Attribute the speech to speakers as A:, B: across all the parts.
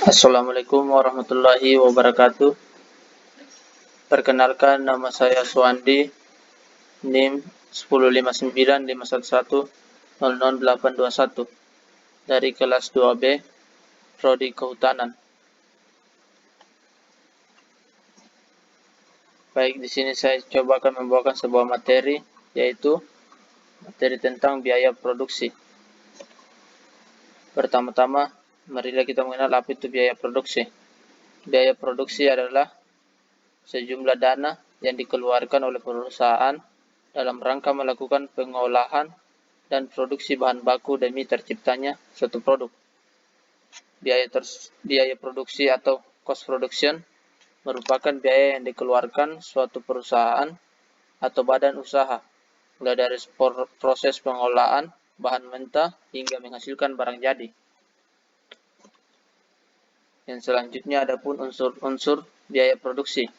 A: Assalamualaikum warahmatullahi wabarakatuh. Perkenalkan, nama saya Suwandi, NIM 1059511000821 dari kelas 2B, Prodi Kehutanan. Baik, di sini saya coba akan membawakan sebuah materi, yaitu materi tentang biaya produksi. Pertama-tama, marilah kita mengenal apa itu biaya produksi. Biaya produksi adalah sejumlah dana yang dikeluarkan oleh perusahaan dalam rangka melakukan pengolahan dan produksi bahan baku demi terciptanya suatu produk. Biaya produksi atau cost production merupakan biaya yang dikeluarkan suatu perusahaan atau badan usaha, mulai dari proses pengolahan bahan mentah hingga menghasilkan barang jadi. Yang selanjutnya adapun unsur-unsur biaya produksi.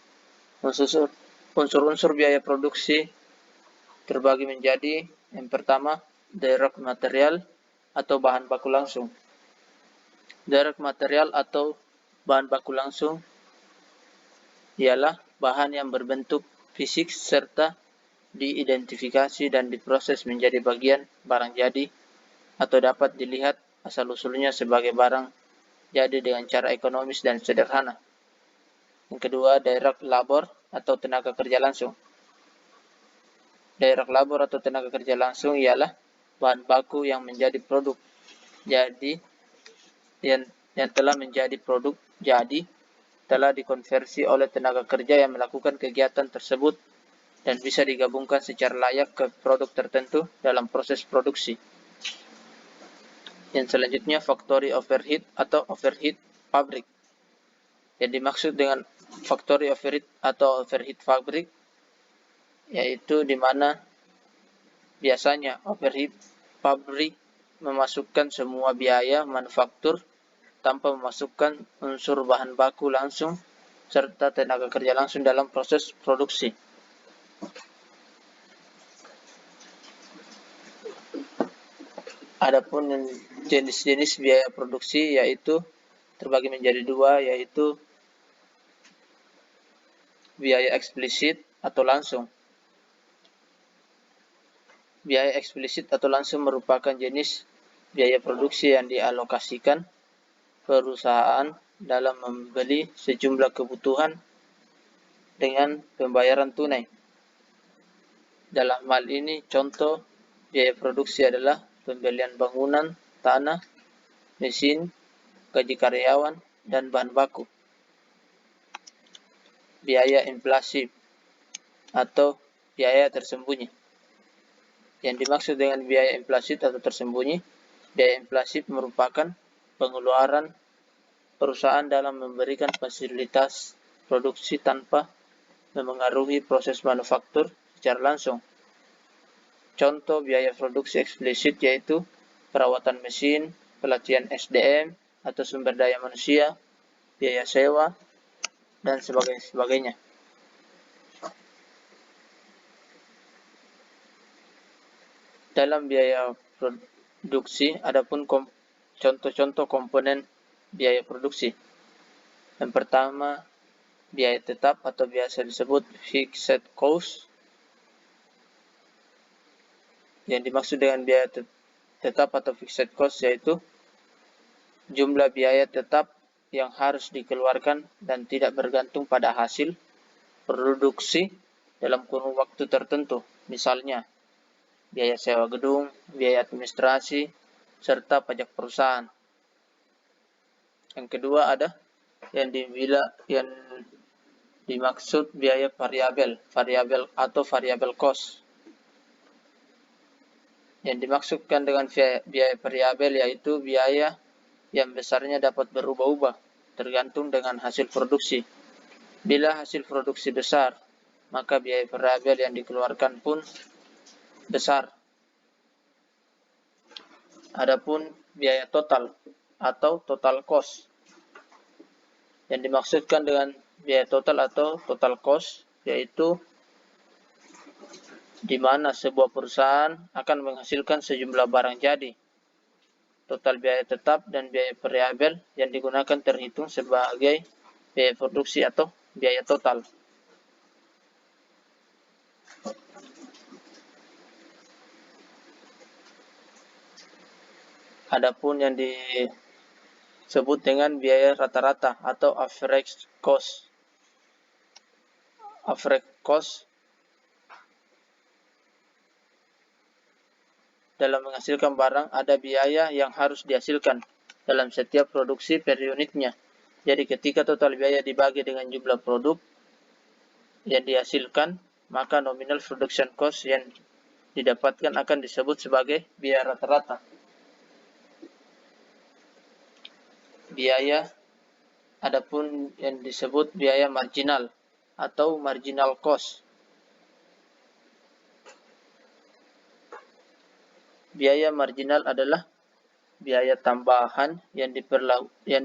A: Unsur-unsur biaya produksi terbagi menjadi yang pertama, direct material atau bahan baku langsung. Direct material atau bahan baku langsung ialah bahan yang berbentuk fisik serta diidentifikasi dan diproses menjadi bagian barang jadi atau dapat dilihat asal-usulnya sebagai barang jadi dengan cara ekonomis dan sederhana. Yang kedua, direct labor atau tenaga kerja langsung. Direct labor atau tenaga kerja langsung ialah bahan baku yang menjadi produk jadi yang telah menjadi produk jadi telah dikonversi oleh tenaga kerja yang melakukan kegiatan tersebut dan bisa digabungkan secara layak ke produk tertentu dalam proses produksi. Yang selanjutnya, factory overhead atau overhead pabrik. Yang dimaksud dengan factory overhead atau overhead pabrik yaitu di mana biasanya overhead pabrik memasukkan semua biaya manufaktur tanpa memasukkan unsur bahan baku langsung serta tenaga kerja langsung dalam proses produksi. Adapun jenis-jenis biaya produksi yaitu terbagi menjadi dua, yaitu biaya eksplisit atau langsung. Biaya eksplisit atau langsung merupakan jenis biaya produksi yang dialokasikan perusahaan dalam membeli sejumlah kebutuhan dengan pembayaran tunai. Dalam hal ini, contoh biaya produksi adalah pembelian bangunan, tanah, mesin, gaji karyawan, dan bahan baku. Biaya inflasi atau biaya tersembunyi. Yang dimaksud dengan biaya inflasi atau tersembunyi, biaya inflasi merupakan pengeluaran perusahaan dalam memberikan fasilitas produksi tanpa memengaruhi proses manufaktur secara langsung. Contoh biaya produksi eksplisit yaitu perawatan mesin, pelatihan SDM atau sumber daya manusia, biaya sewa, dan sebagainya. Dalam biaya produksi, adapun contoh-contoh komponen biaya produksi. Yang pertama, biaya tetap atau biasa disebut fixed cost. Yang dimaksud dengan biaya tetap atau fixed cost yaitu jumlah biaya tetap yang harus dikeluarkan dan tidak bergantung pada hasil produksi dalam kurun waktu tertentu. Misalnya, biaya sewa gedung, biaya administrasi, serta pajak perusahaan. Yang kedua ada yang dimaksud biaya variabel atau variable cost. Yang dimaksudkan dengan biaya variabel yaitu biaya yang besarnya dapat berubah-ubah tergantung dengan hasil produksi. Bila hasil produksi besar, maka biaya variabel yang dikeluarkan pun besar. Adapun biaya total atau total cost. Yang dimaksudkan dengan biaya total atau total cost yaitu di mana sebuah perusahaan akan menghasilkan sejumlah barang jadi total biaya tetap dan biaya variabel yang digunakan terhitung sebagai biaya produksi atau biaya total. Adapun yang disebut dengan biaya rata-rata atau average cost. Average cost dalam menghasilkan barang ada biaya yang harus dihasilkan dalam setiap produksi per unitnya. Jadi ketika total biaya dibagi dengan jumlah produk yang dihasilkan, maka nominal production cost yang didapatkan akan disebut sebagai biaya rata-rata. Biaya, adapun yang disebut biaya marginal atau marginal cost. Biaya marginal adalah biaya tambahan yang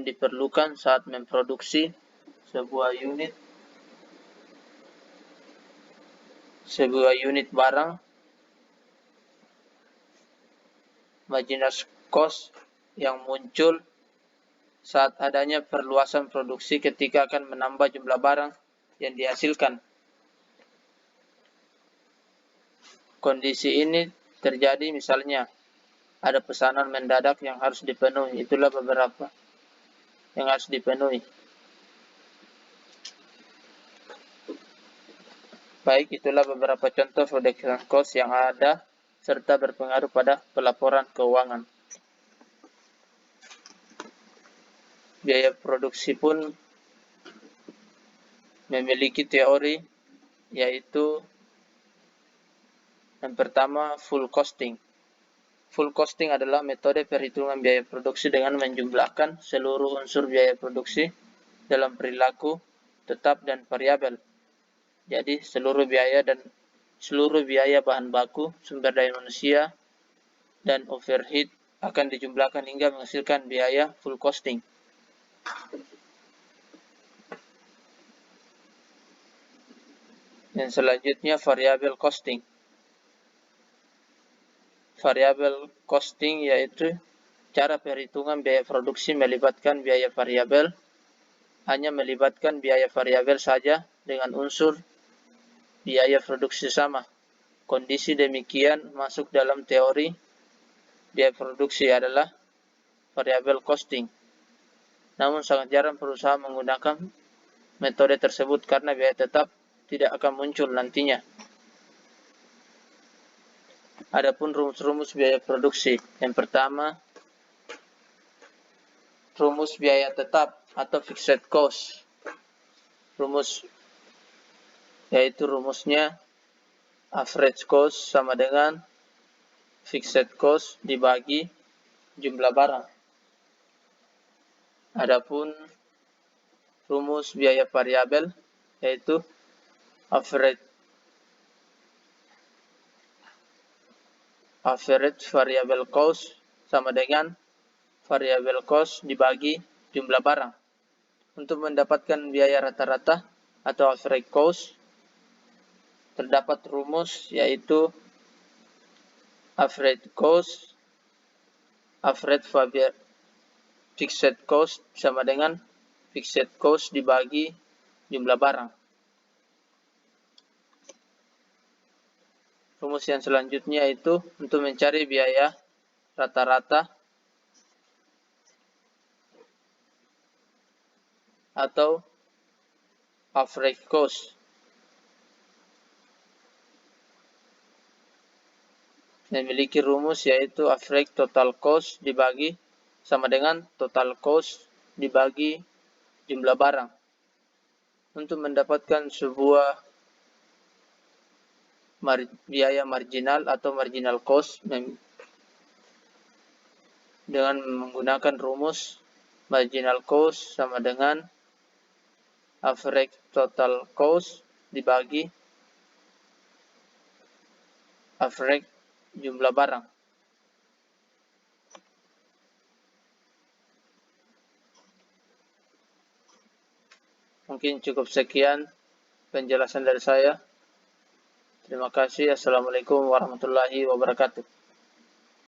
A: diperlukan saat memproduksi sebuah unit barang. Marginal cost yang muncul saat adanya perluasan produksi ketika akan menambah jumlah barang yang dihasilkan. Kondisi ini terjadi misalnya ada pesanan mendadak yang harus dipenuhi. Itulah beberapa yang harus dipenuhi. Baik, itulah beberapa contoh production cost yang ada serta berpengaruh pada pelaporan keuangan. Biaya produksi pun memiliki teori, yaitu yang pertama full costing. Full costing adalah metode perhitungan biaya produksi dengan menjumlahkan seluruh unsur biaya produksi dalam perilaku tetap dan variabel. Jadi seluruh biaya bahan baku, sumber daya manusia, dan overhead akan dijumlahkan hingga menghasilkan biaya full costing. Yang selanjutnya variable costing. Variable costing yaitu cara perhitungan biaya produksi melibatkan biaya variabel, hanya melibatkan biaya variabel saja dengan unsur biaya produksi sama. Kondisi demikian masuk dalam teori biaya produksi adalah variable costing. Namun sangat jarang perusahaan menggunakan metode tersebut karena biaya tetap tidak akan muncul nantinya. Adapun rumus-rumus biaya produksi. Yang pertama, rumus biaya tetap atau fixed cost. Rumusnya average cost sama dengan fixed cost dibagi jumlah barang. Adapun rumus biaya variabel yaitu average variable cost sama dengan variable cost dibagi jumlah barang. Untuk mendapatkan biaya rata-rata atau average cost, terdapat rumus yaitu average fixed cost sama dengan fixed cost dibagi jumlah barang. Rumus yang selanjutnya itu untuk mencari biaya rata-rata atau average cost. Memiliki rumus yaitu average total cost dibagi sama dengan total cost dibagi jumlah barang. Untuk mendapatkan sebuah biaya marginal atau marginal cost dengan menggunakan rumus marginal cost sama dengan average total cost dibagi average jumlah barang. Mungkin cukup sekian penjelasan dari saya. Terima kasih. Assalamualaikum warahmatullahi wabarakatuh.